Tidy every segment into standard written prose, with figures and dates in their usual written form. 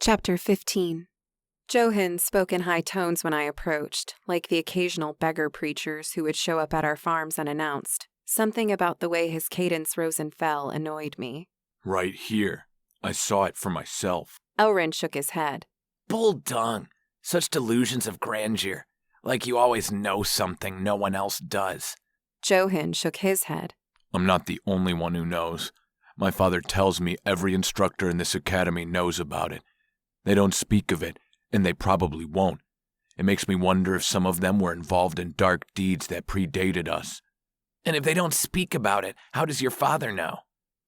Chapter 15. Johan spoke in high tones when I approached, like the occasional beggar preachers who would show up at our farms unannounced. Something about the way his cadence rose and fell annoyed me. Right here. I saw it for myself. Elrin shook his head. Bull dung. Such delusions of grandeur. Like you always know something no one else does. Johan shook his head. I'm not the only one who knows. My father tells me every instructor in this academy knows about it. They don't speak of it, and they probably won't. It makes me wonder if some of them were involved in dark deeds that predated us. And if they don't speak about it, how does your father know?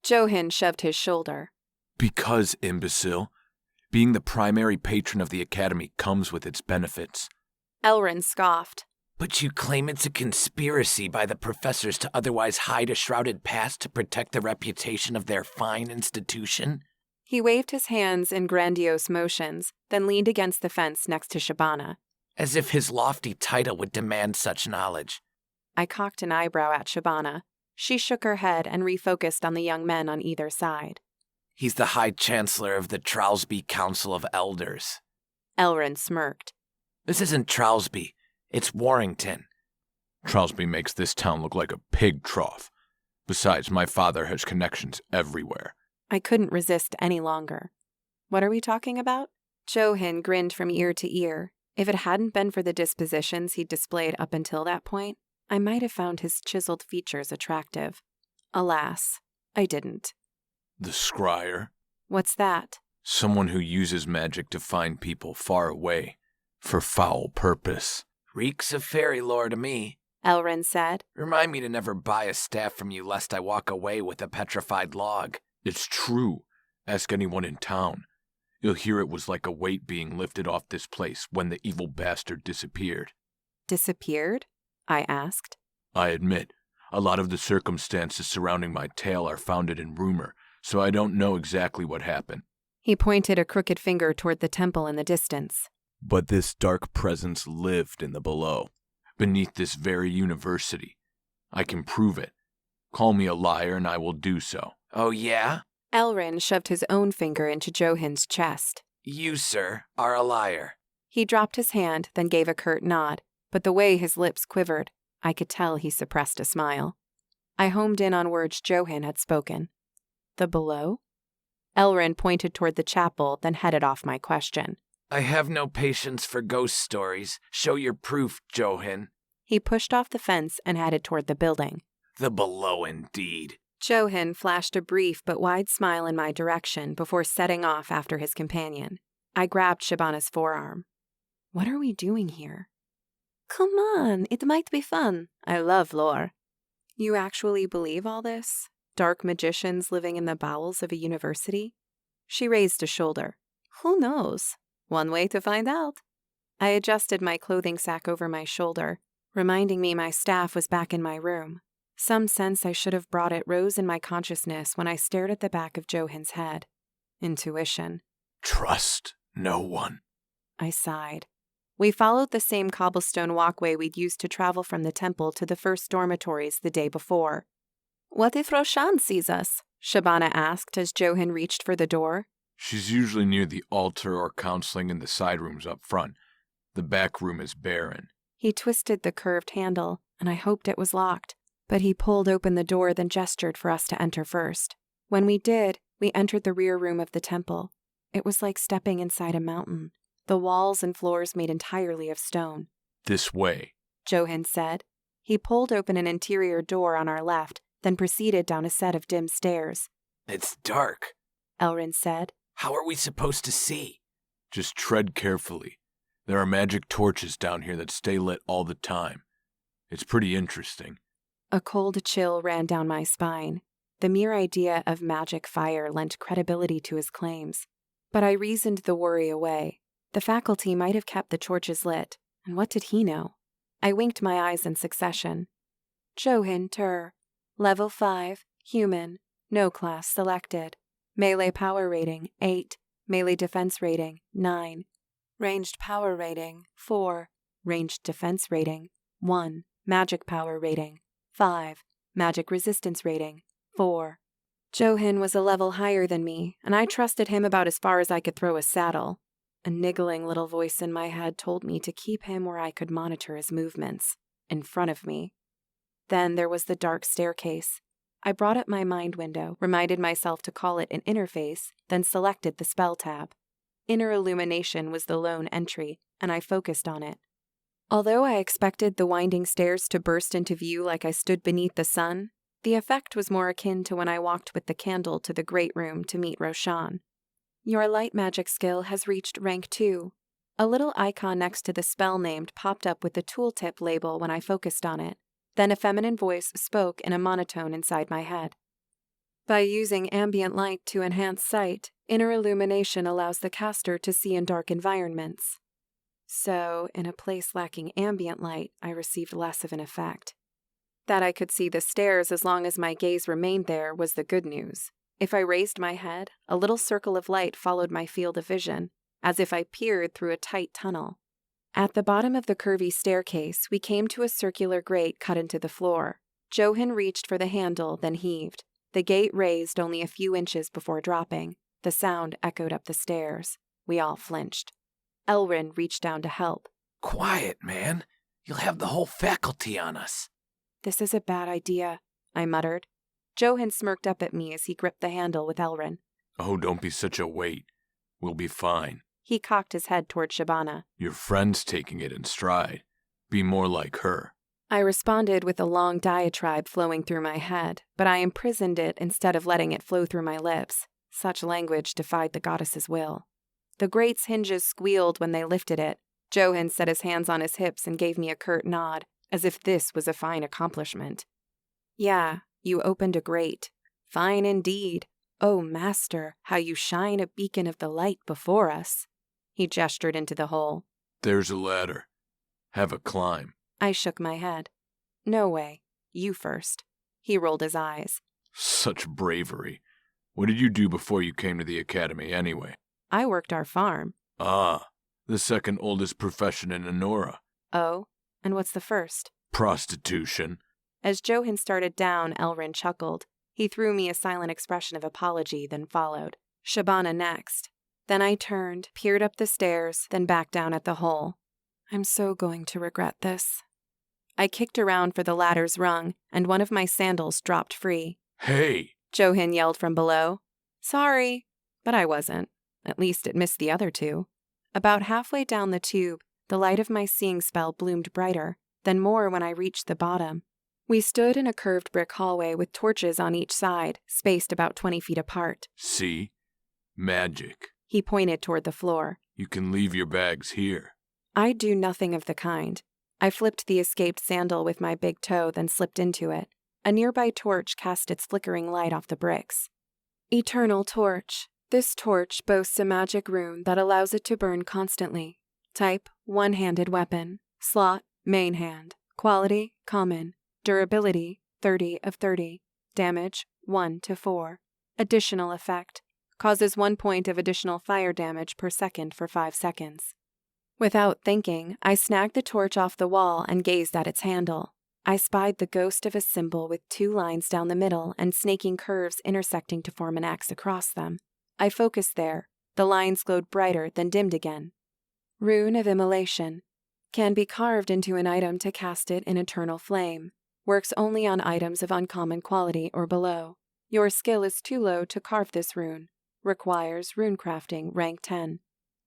Johan shoved his shoulder. Because, imbecile, being the primary patron of the academy comes with its benefits. Elrin scoffed. But you claim it's a conspiracy by the professors to otherwise hide a shrouded past to protect the reputation of their fine institution? He waved his hands in grandiose motions, then leaned against the fence next to Shabana. As if his lofty title would demand such knowledge. I cocked an eyebrow at Shabana. She shook her head and refocused on the young men on either side. He's the High Chancellor of the Trowsby Council of Elders. Elrin smirked. This isn't Trowsby. It's Warrington. Trowsby makes this town look like a pig trough. Besides, my father has connections everywhere. I couldn't resist any longer. What are we talking about? Johan grinned from ear to ear. If it hadn't been for the dispositions he'd displayed up until that point, I might have found his chiseled features attractive. Alas, I didn't. The scryer? What's that? Someone who uses magic to find people far away, for foul purpose. Reeks of fairy lore to me. Elrin said. Remind me to never buy a staff from you lest I walk away with a petrified log. It's true. Ask anyone in town. You'll hear it was like a weight being lifted off this place when the evil bastard disappeared. Disappeared? I asked. I admit, a lot of the circumstances surrounding my tale are founded in rumor, so I don't know exactly what happened. He pointed a crooked finger toward the temple in the distance. But this dark presence lived in the below, beneath this very university. I can prove it. Call me a liar and I will do so. Oh, yeah? Elrin shoved his own finger into Johan's chest. You, sir, are a liar. He dropped his hand, then gave a curt nod, but the way his lips quivered, I could tell he suppressed a smile. I homed in on words Johan had spoken. The below? Elrin pointed toward the chapel, then headed off my question. I have no patience for ghost stories. Show your proof, Johan. He pushed off the fence and headed toward the building. The below, indeed. Johan flashed a brief but wide smile in my direction before setting off after his companion. I grabbed Shabana's forearm. What are we doing here? Come on, it might be fun. I love lore. You actually believe all this? Dark magicians living in the bowels of a university? She raised a shoulder. Who knows? One way to find out. I adjusted my clothing sack over my shoulder, reminding me my staff was back in my room. Some sense I should have brought it rose in my consciousness when I stared at the back of Johan's head. Intuition. Trust no one. I sighed. We followed the same cobblestone walkway we'd used to travel from the temple to the first dormitories the day before. What if Roshan sees us? Shabana asked as Johan reached for the door. She's usually near the altar or counseling in the side rooms up front. The back room is barren. He twisted the curved handle, and I hoped it was locked, but he pulled open the door then gestured for us to enter first. When we did, we entered the rear room of the temple. It was like stepping inside a mountain. The walls and floors made entirely of stone. This way, Johan said. He pulled open an interior door on our left, then proceeded down a set of dim stairs. It's dark, Elrin said. How are we supposed to see? Just tread carefully. There are magic torches down here that stay lit all the time. It's pretty interesting. A cold chill ran down my spine. The mere idea of magic fire lent credibility to his claims. But I reasoned the worry away. The faculty might have kept the torches lit, and what did he know? I winked my eyes in succession. Johan Tur. Level 5, human, no class selected. Melee power rating, 8. Melee defense rating, 9. Ranged power rating, 4. Ranged defense rating, 1. Magic power rating, 5. Magic resistance rating, 4. Johan was a level higher than me, and I trusted him about as far as I could throw a saddle. A niggling little voice in my head told me to keep him where I could monitor his movements, in front of me. Then there was the dark staircase. I brought up my mind window, reminded myself to call it an interface, then selected the spell tab. Inner illumination was the lone entry, and I focused on it. Although I expected the winding stairs to burst into view like I stood beneath the sun, the effect was more akin to when I walked with the candle to the great room to meet Roshan. Your light magic skill has reached rank 2. A little icon next to the spell named popped up with the tooltip label when I focused on it. Then a feminine voice spoke in a monotone inside my head. By using ambient light to enhance sight, inner illumination allows the caster to see in dark environments. So, in a place lacking ambient light, I received less of an effect. That I could see the stairs as long as my gaze remained there was the good news. If I raised my head, a little circle of light followed my field of vision, as if I peered through a tight tunnel. At the bottom of the curvy staircase, we came to a circular grate cut into the floor. Johan reached for the handle, then heaved. The gate raised only a few inches before dropping. The sound echoed up the stairs. We all flinched. Elrin reached down to help. Quiet, man. You'll have the whole faculty on us. This is a bad idea, I muttered. Johan smirked up at me as he gripped the handle with Elrin. Oh, don't be such a weight. We'll be fine. He cocked his head toward Shabana. Your friend's taking it in stride. Be more like her. I responded with a long diatribe flowing through my head, but I imprisoned it instead of letting it flow through my lips. Such language defied the goddess's will. The grate's hinges squealed when they lifted it. Johan set his hands on his hips and gave me a curt nod, as if this was a fine accomplishment. Yeah, you opened a grate. Fine indeed. Oh, master, how you shine a beacon of the light before us. He gestured into the hole. There's a ladder. Have a climb. I shook my head. No way. You first. He rolled his eyes. Such bravery. What did you do before you came to the academy, anyway? I worked our farm. Ah, the second oldest profession in Enora. Oh, and what's the first? Prostitution. As Johan started down, Elrin chuckled. He threw me a silent expression of apology, then followed. Shabana next. Then I turned, peered up the stairs, then back down at the hole. I'm so going to regret this. I kicked around for the ladder's rung, and one of my sandals dropped free. Hey! Johan yelled from below. Sorry. But I wasn't. At least it missed the other two. About halfway down the tube, the light of my seeing spell bloomed brighter, then more when I reached the bottom. We stood in a curved brick hallway with torches on each side, spaced about 20 feet apart. See? Magic. He pointed toward the floor. You can leave your bags here. I'd do nothing of the kind. I flipped the escaped sandal with my big toe, then slipped into it. A nearby torch cast its flickering light off the bricks. Eternal torch. This torch boasts a magic rune that allows it to burn constantly. Type, one-handed weapon. Slot, main hand. Quality, common. Durability, 30 of 30. Damage, 1 to 4. Additional effect. Causes 1 point of additional fire damage per second for 5 seconds. Without thinking, I snagged the torch off the wall and gazed at its handle. I spied the ghost of a symbol with 2 lines down the middle and snaking curves intersecting to form an X across them. I focused there. The lines glowed brighter, then dimmed again. Rune of Immolation. Can be carved into an item to cast it in eternal flame. Works only on items of uncommon quality or below. Your skill is too low to carve this rune. Requires runecrafting rank 10.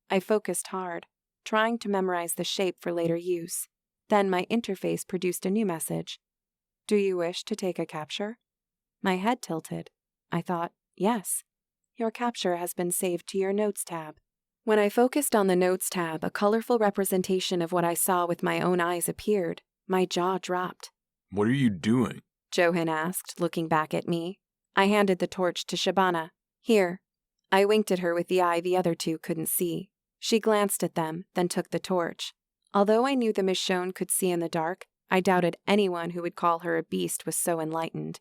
I focused hard, trying to memorize the shape for later use. Then my interface produced a new message. Do you wish to take a capture? My head tilted. I thought, yes. Your capture has been saved to your Notes tab. When I focused on the Notes tab, a colorful representation of what I saw with my own eyes appeared. My jaw dropped. What are you doing? Johan asked, looking back at me. I handed the torch to Shabana. Here. I winked at her with the eye the other two couldn't see. She glanced at them, then took the torch. Although I knew the Michonne could see in the dark, I doubted anyone who would call her a beast was so enlightened.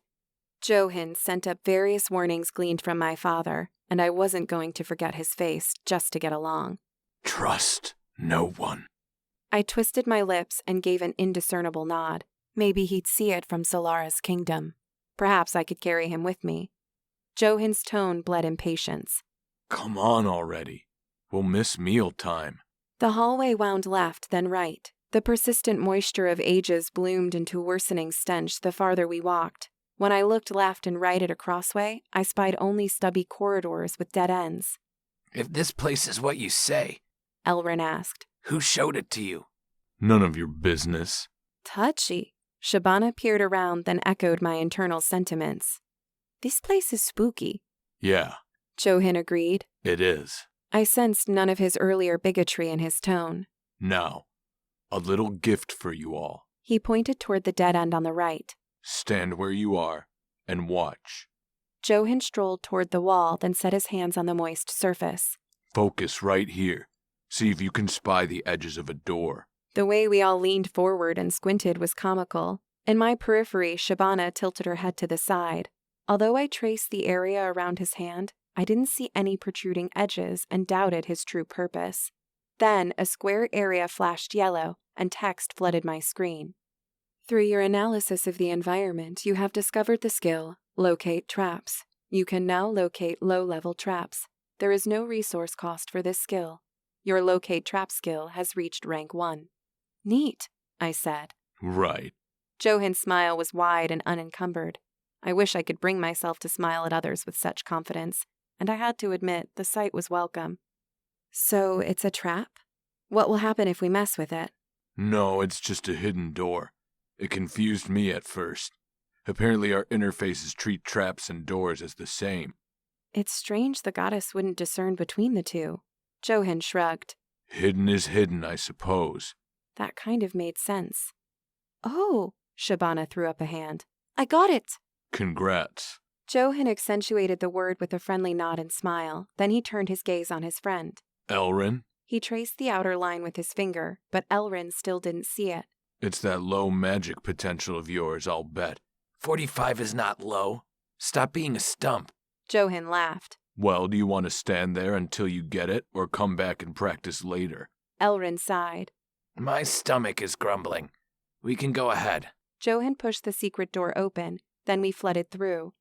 Johan sent up various warnings gleaned from my father, and I wasn't going to forget his face just to get along. Trust no one. I twisted my lips and gave an indiscernible nod. Maybe he'd see it from Solara's kingdom. Perhaps I could carry him with me. Johan's tone bled impatience. Come on already. We'll miss mealtime. The hallway wound left, then right. The persistent moisture of ages bloomed into worsening stench the farther we walked. When I looked left and right at a crossway, I spied only stubby corridors with dead ends. If this place is what you say, Elrin asked. who showed it to you? None of your business. Touchy. Shabana peered around, then echoed my internal sentiments. This place is spooky. Yeah, Johan agreed. it is. I sensed none of his earlier bigotry in his tone. Now, a little gift for you all. He pointed toward the dead end on the right. Stand where you are and watch. Johan strolled toward the wall, then set his hands on the moist surface. Focus right here. See if you can spy the edges of a door. The way we all leaned forward and squinted was comical. In my periphery, Shabana tilted her head to the side. Although I traced the area around his hand, I didn't see any protruding edges and doubted his true purpose. Then, a square area flashed yellow, and text flooded my screen. Through your analysis of the environment, you have discovered the skill, Locate Traps. You can now locate low-level traps. There is no resource cost for this skill. Your Locate Trap skill has reached rank 1. Neat, I said. Right. Johan's smile was wide and unencumbered. I wish I could bring myself to smile at others with such confidence, and I had to admit the sight was welcome. So it's a trap? What will happen if we mess with it? No, it's just a hidden door. It confused me at first. Apparently our interfaces treat traps and doors as the same. It's strange the goddess wouldn't discern between the two. Johan shrugged. Hidden is hidden, I suppose. That kind of made sense. Oh, Shabana threw up a hand. I got it! Congrats. Johan accentuated the word with a friendly nod and smile. Then he turned his gaze on his friend. Elrin? He traced the outer line with his finger, but Elrin still didn't see it. It's that low magic potential of yours, I'll bet. 45 is not low. Stop being a stump. Johan laughed. Well, do you want to stand there until you get it, or come back and practice later? Elrin sighed. My stomach is grumbling. We can go ahead. Johan pushed the secret door open, then we flooded through.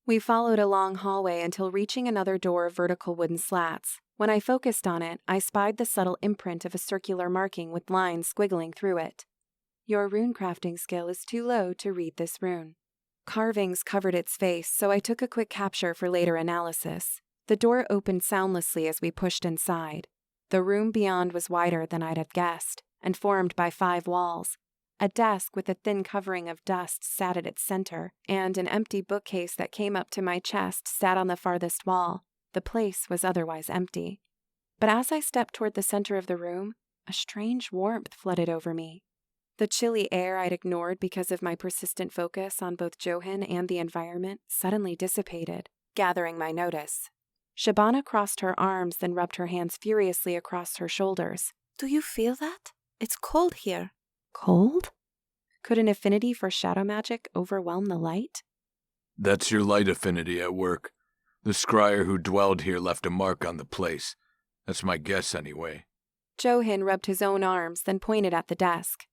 We followed a long hallway until reaching another door of vertical wooden slats. When I focused on it, I spied the subtle imprint of a circular marking with lines squiggling through it. Your rune crafting skill is too low to read this rune. Carvings covered its face, so I took a quick capture for later analysis. The door opened soundlessly as we pushed inside. The room beyond was wider than I'd have guessed, and formed by 5 walls. A desk with a thin covering of dust sat at its center, and an empty bookcase that came up to my chest sat on the farthest wall. The place was otherwise empty. But as I stepped toward the center of the room, a strange warmth flooded over me. The chilly air I'd ignored because of my persistent focus on both Johan and the environment suddenly dissipated, gathering my notice. Shabana crossed her arms, then rubbed her hands furiously across her shoulders. Do you feel that? It's cold here. Cold? Could an affinity for shadow magic overwhelm the light? That's your light affinity at work. The scryer who dwelled here left a mark on the place. That's my guess anyway. Johan rubbed his own arms, then pointed at the desk.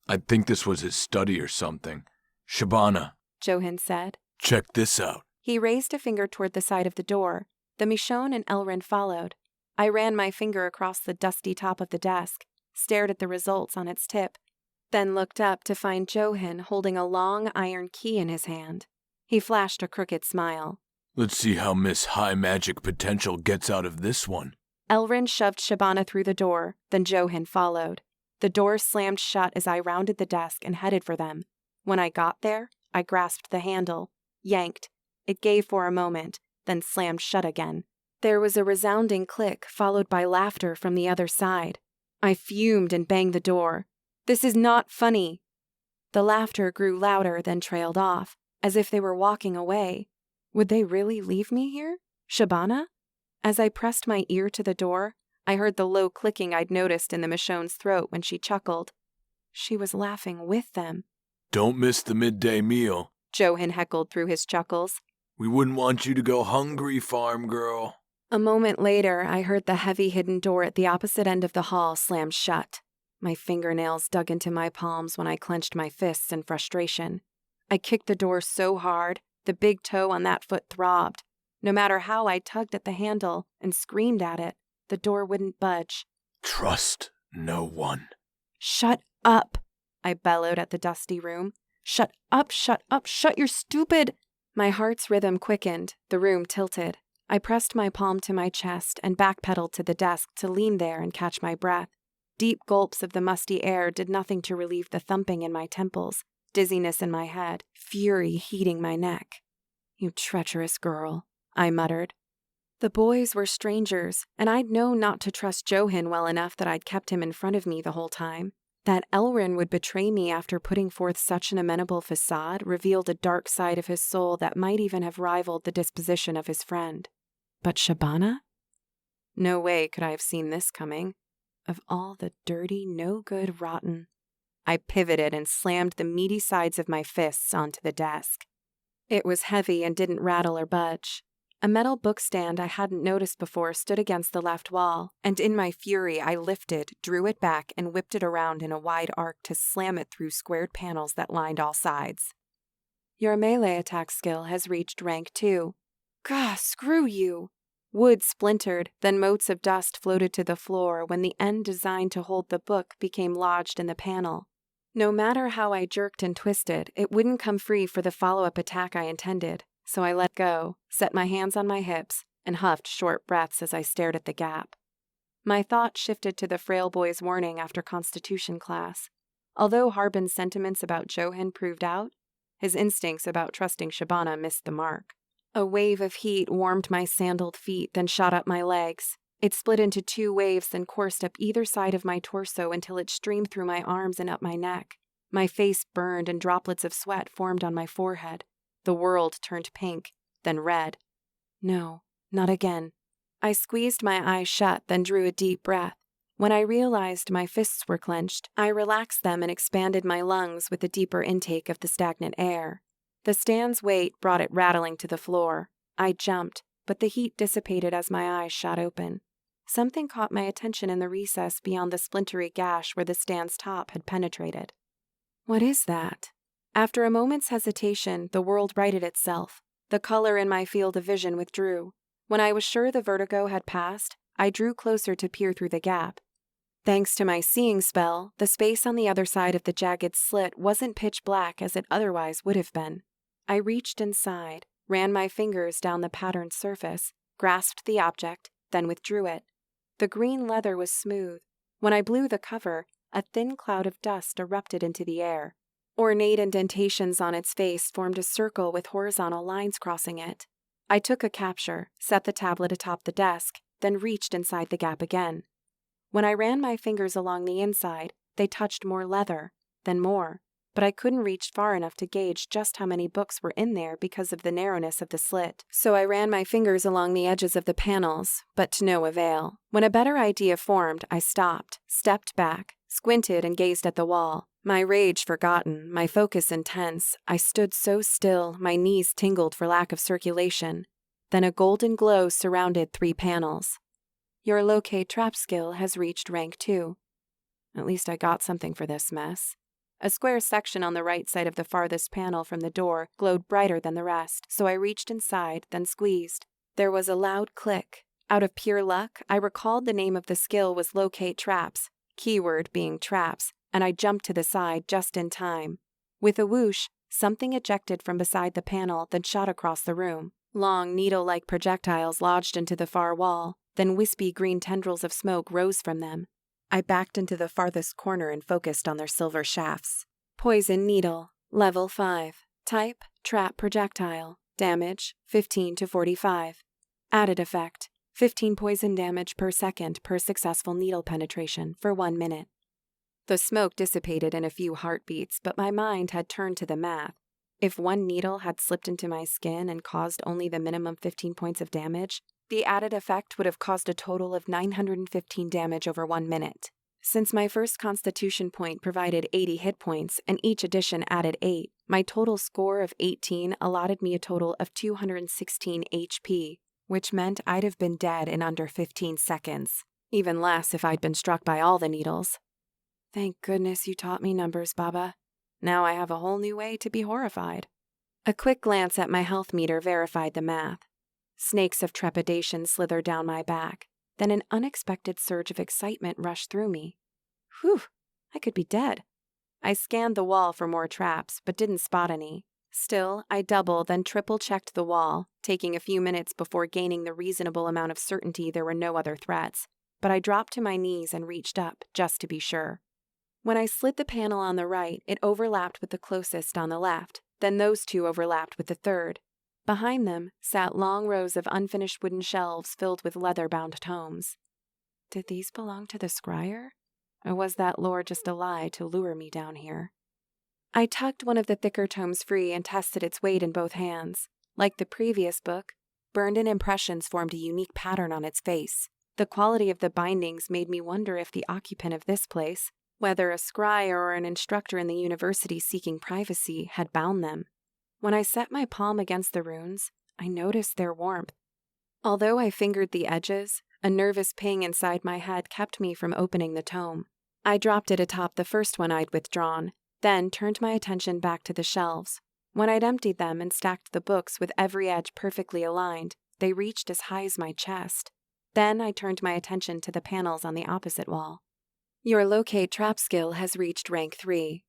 I think this was his study or something. Shabana, Johan said. check this out. He raised a finger toward the side of the door. The Michonne and Elrin followed. I ran my finger across the dusty top of the desk, stared at the results on its tip, then looked up to find Johan holding a long iron key in his hand. He flashed a crooked smile. Let's see how Miss High Magic Potential gets out of this one. Elrin shoved Shabana through the door, then Johan followed. The door slammed shut as I rounded the desk and headed for them. When I got there, I grasped the handle, yanked. It gave for a moment, then slammed shut again. There was a resounding click, followed by laughter from the other side. I fumed and banged the door. This is not funny. The laughter grew louder, then trailed off, as if they were walking away. Would they really leave me here? Shabana? As I pressed my ear to the door, I heard the low clicking I'd noticed in the Michonne's throat when she chuckled. She was laughing with them. Don't miss the midday meal, Johan heckled through his chuckles. We wouldn't want you to go hungry, farm girl. A moment later, I heard the heavy hidden door at the opposite end of the hall slam shut. My fingernails dug into my palms when I clenched my fists in frustration. I kicked the door so hard, the big toe on that foot throbbed. No matter how I tugged at the handle and screamed at it, the door wouldn't budge. Trust no one. Shut up, I bellowed at the dusty room. Shut up, shut up, shut your stupid... My heart's rhythm quickened, the room tilted. I pressed my palm to my chest and backpedaled to the desk to lean there and catch my breath. Deep gulps of the musty air did nothing to relieve the thumping in my temples, dizziness in my head, fury heating my neck. You treacherous girl, I muttered. The boys were strangers, and I'd known not to trust Johan well enough that I'd kept him in front of me the whole time. That Elrin would betray me after putting forth such an amenable facade revealed a dark side of his soul that might even have rivaled the disposition of his friend. But Shabana? No way could I have seen this coming. Of all the dirty, no-good rotten. I pivoted and slammed the meaty sides of my fists onto the desk. It was heavy and didn't rattle or budge. A metal bookstand I hadn't noticed before stood against the left wall, and in my fury I lifted, drew it back, and whipped it around in a wide arc to slam it through squared panels that lined all sides. Your melee attack skill has reached rank 2. Gah, screw you! Wood splintered, then motes of dust floated to the floor when the end designed to hold the book became lodged in the panel. No matter how I jerked and twisted, it wouldn't come free for the follow-up attack I intended. So I let go, set my hands on my hips, and huffed short breaths as I stared at the gap. My thoughts shifted to the frail boy's warning after Constitution class. Although Harbin's sentiments about Johan proved out, his instincts about trusting Shabana missed the mark. A wave of heat warmed my sandaled feet, then shot up my legs. It split into 2 waves, then coursed up either side of my torso until it streamed through my arms and up my neck. My face burned and droplets of sweat formed on my forehead. The world turned pink, then red. No, not again. I squeezed my eyes shut, then drew a deep breath. When I realized my fists were clenched, I relaxed them and expanded my lungs with a deeper intake of the stagnant air. The stand's weight brought it rattling to the floor. I jumped, but the heat dissipated as my eyes shot open. Something caught my attention in the recess beyond the splintery gash where the stand's top had penetrated. What is that? After a moment's hesitation, the world righted itself. The color in my field of vision withdrew. When I was sure the vertigo had passed, I drew closer to peer through the gap. Thanks to my seeing spell, the space on the other side of the jagged slit wasn't pitch black as it otherwise would have been. I reached inside, ran my fingers down the patterned surface, grasped the object, then withdrew it. The green leather was smooth. When I blew the cover, a thin cloud of dust erupted into the air. Ornate indentations on its face formed a circle with horizontal lines crossing it. I took a capture, set the tablet atop the desk, then reached inside the gap again. When I ran my fingers along the inside, they touched more leather, then more, but I couldn't reach far enough to gauge just how many books were in there because of the narrowness of the slit. So I ran my fingers along the edges of the panels, but to no avail. When a better idea formed, I stopped, stepped back, squinted and gazed at the wall. My rage forgotten, my focus intense, I stood so still, my knees tingled for lack of circulation. Then a golden glow surrounded 3 panels. Your locate trap skill has reached rank 2. At least I got something for this mess. A square section on the right side of the farthest panel from the door glowed brighter than the rest, so I reached inside, then squeezed. There was a loud click. Out of pure luck, I recalled the name of the skill was locate traps, keyword being traps, and I jumped to the side just in time. With a whoosh, something ejected from beside the panel, then shot across the room. Long, needle-like projectiles lodged into the far wall, then wispy green tendrils of smoke rose from them. I backed into the farthest corner and focused on their silver shafts. Poison needle, level 5. Type, trap projectile. Damage, 15 to 45. Added effect, 15 poison damage per second per successful needle penetration for 1 minute. The smoke dissipated in a few heartbeats, but my mind had turned to the math. If 1 needle had slipped into my skin and caused only the minimum 15 points of damage, the added effect would have caused a total of 915 damage over 1 minute. Since my first constitution point provided 80 hit points and each addition added 8, my total score of 18 allotted me a total of 216 HP, which meant I'd have been dead in under 15 seconds. Even less if I'd been struck by all the needles. Thank goodness you taught me numbers, Baba. Now I have a whole new way to be horrified. A quick glance at my health meter verified the math. Snakes of trepidation slithered down my back. Then an unexpected surge of excitement rushed through me. Whew, I could be dead. I scanned the wall for more traps, but didn't spot any. Still, I double, then triple-checked the wall, taking a few minutes before gaining the reasonable amount of certainty there were no other threats. But I dropped to my knees and reached up, just to be sure. When I slid the panel on the right, it overlapped with the closest on the left, then those two overlapped with the third. Behind them sat long rows of unfinished wooden shelves filled with leather-bound tomes. Did these belong to the scryer? Or was that lore just a lie to lure me down here? I tugged one of the thicker tomes free and tested its weight in both hands. Like the previous book, burned-in impressions formed a unique pattern on its face. The quality of the bindings made me wonder if the occupant of this place, whether a scryer or an instructor in the university seeking privacy, had bound them. When I set my palm against the runes, I noticed their warmth. Although I fingered the edges, a nervous ping inside my head kept me from opening the tome. I dropped it atop the first one I'd withdrawn, then turned my attention back to the shelves. When I'd emptied them and stacked the books with every edge perfectly aligned, they reached as high as my chest. Then I turned my attention to the panels on the opposite wall. Your locate trap skill has reached rank 3.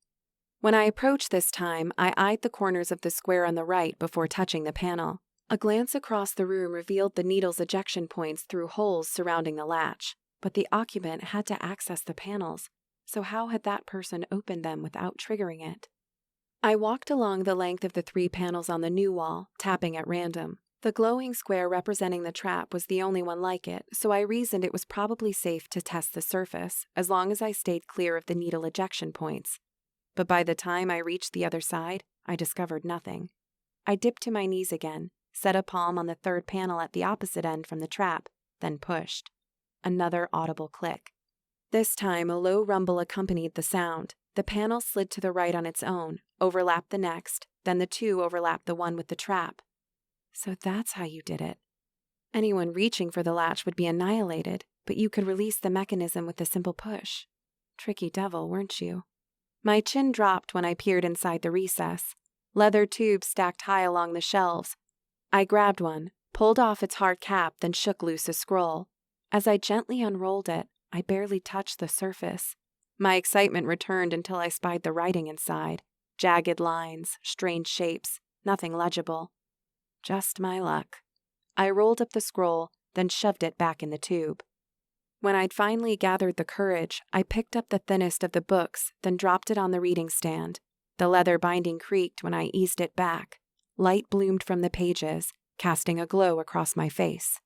When I approached this time, I eyed the corners of the square on the right before touching the panel. A glance across the room revealed the needle's ejection points through holes surrounding the latch, but the occupant had to access the panels, so how had that person opened them without triggering it? I walked along the length of the 3 panels on the new wall, tapping at random. The glowing square representing the trap was the only one like it, so I reasoned it was probably safe to test the surface, as long as I stayed clear of the needle ejection points. But by the time I reached the other side, I discovered nothing. I dipped to my knees again, set a palm on the 3rd panel at the opposite end from the trap, then pushed. Another audible click. This time, a low rumble accompanied the sound. The panel slid to the right on its own, overlapped the next, then the 2 overlapped the one with the trap. So that's how you did it. Anyone reaching for the latch would be annihilated, but you could release the mechanism with a simple push. Tricky devil, weren't you? My chin dropped when I peered inside the recess. Leather tubes stacked high along the shelves. I grabbed one, pulled off its hard cap, then shook loose a scroll. As I gently unrolled it, I barely touched the surface. My excitement returned until I spied the writing inside. Jagged lines, strange shapes, nothing legible. Just my luck. I rolled up the scroll, then shoved it back in the tube. When I'd finally gathered the courage, I picked up the thinnest of the books, then dropped it on the reading stand. The leather binding creaked when I eased it back. Light bloomed from the pages, casting a glow across my face.